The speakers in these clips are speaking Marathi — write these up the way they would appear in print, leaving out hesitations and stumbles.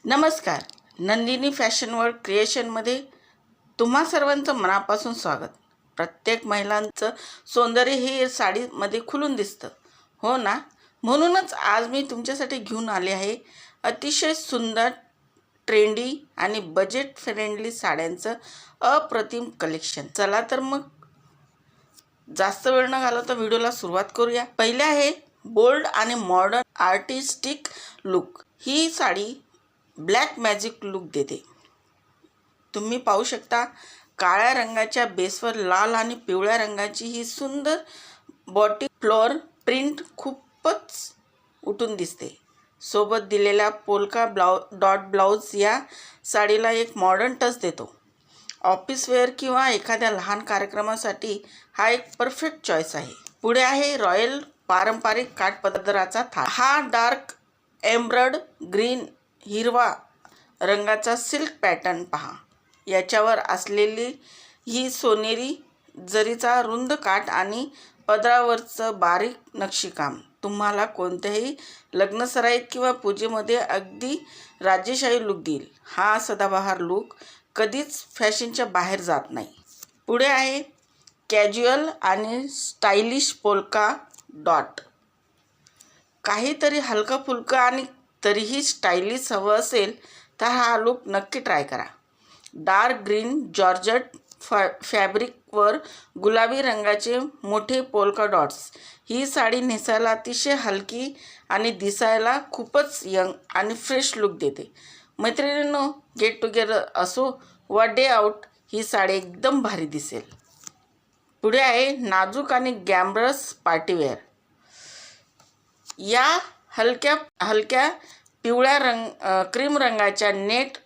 नमस्कार. नंदिनी फॅशन वर्ल्ड क्रिएशनमध्ये तुम्हा सर्वांचं मनापासून स्वागत. प्रत्येक महिलांचं सौंदर्य हे साडीमध्ये खुलून दिसतं, हो ना? म्हणूनच आज मी तुमच्यासाठी घेऊन आले आहे अतिशय सुंदर, ट्रेंडी आणि बजेट फ्रेंडली साड्यांचं अप्रतिम कलेक्शन. चला तर मग जास्त वेळ न घालवता व्हिडिओला सुरुवात करूया. पहिले आहे बोल्ड आणि मॉडर्न आर्टिस्टिक लुक. ही साडी ब्लॅक मॅजिक लुक देते. तुम्ही पाहू शकता, काळ्या रंगाच्या बेसवर लाल आणि पिवळ्या रंगाची ही सुंदर बॉटिक फ्लोअर प्रिंट खूपच उठून दिसते. सोबत दिलेल्या पोल्का डॉट ब्लाउज या साडीला एक मॉडर्न टच देतो. ऑफिस वेअर किंवा एखाद्या लहान कार्यक्रमासाठी हा एक परफेक्ट चॉईस आहे. पुढे आहे रॉयल पारंपरिक काठपदराचा थाळ. हा डार्क एम्ब्रॉयडर्ड ग्रीन हिरवा रंगाचा सिल्क पॅटर्न पहा. याच्यावर असलेली ही सोनेरी जरीचा रुंद काठ आणि पदरावरचं बारीक नक्षीकाम तुम्हाला कोणत्याही लग्नसराईत किंवा पूजेमध्ये अगदी राजेशाही लुक देईल. हा सदाबहार लुक कधीच फॅशनच्या बाहेर जात नाही. पुढे आहे कॅज्युअल आणि स्टायलिश पोल्का डॉट. काहीतरी हलका फुलका आणि तरीही स्टायलिश हवं असेल तर हा लुक नक्की ट्राय करा. डार्क ग्रीन जॉर्जेट फॅब्रिकवर गुलाबी रंगाचे मोठे पोल्का डॉट्स. ही साडी नेसायला अतिशय हलकी आणि दिसायला खूपच यंग आणि फ्रेश लुक देते. मैत्रिणींनो, गेट टुगेदर असो वा डे आउट, ही साडी एकदम भारी दिसेल. पुढे आहे नाजूक आणि ग्लॅमरस पार्टीवेअर. या हलक्या पिवळ्या क्रीम रंगाच्या नेट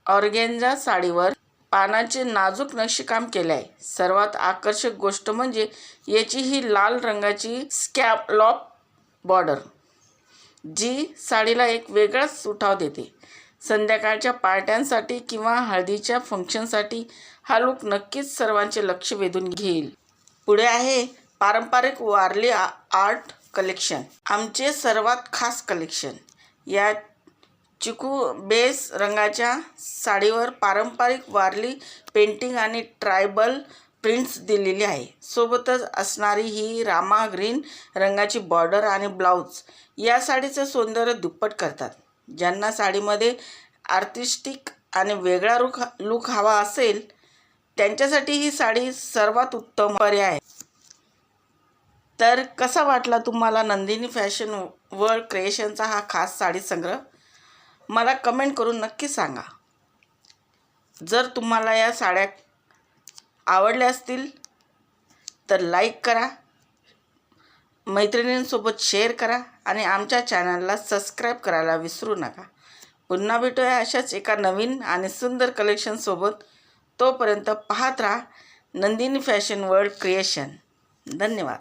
ऑर्गेन्झा साडीवर पानाचे नाजूक नक्षीकाम केले आहे. सर्वात आकर्षक गोष्ट म्हणजे याची ही लाल रंगाची स्कॅलॉप बॉर्डर, जी साडीला एक वेगळाच उठाव देते. संध्याकाळच्या पार्ट्यांसाठी किंवा हळदीच्या फंक्शनसाठी हा लुक नक्कीच सर्वांचे लक्ष वेधून घेईल. पुढे आहे पारंपरिक वारली आर्ट कलेक्शन. आमचे सर्वात खास कलेक्शन. या चिकू बेस रंगाच्या साडीवर पारंपरिक वारली पेंटिंग आणि ट्रायबल प्रिंट्स दिलेली आहे. सोबतच असणारी ही रामा ग्रीन रंगाची बॉर्डर आणि ब्लाउज या साडीचं सौंदर्य दुप्पट करतात. ज्यांना साडीमध्ये आर्टिस्टिक आणि वेगळा लुक हवा असेल त्यांच्यासाठी ही साडी सर्वात उत्तम पर्याय आहे. तर कसा वाटला तुम्हाला नंदिनी फॅशन वर्ल्ड क्रिएशनचा हा खास साडी संग्रह? मला कमेंट करून नक्की सांगा. जर तुम्हाला या साड्या आवडल्या असतील तर लाईक करा, मैत्रिणींसोबत शेअर करा आणि आमच्या चॅनलला सबस्क्राईब करायला विसरू नका. पुन्हा भेटूया अशाच एका नवीन आणि सुंदर कलेक्शनसोबत. तोपर्यंत पाहत राहा नंदिनी फॅशन वर्ल्ड क्रिएशन. धन्यवाद.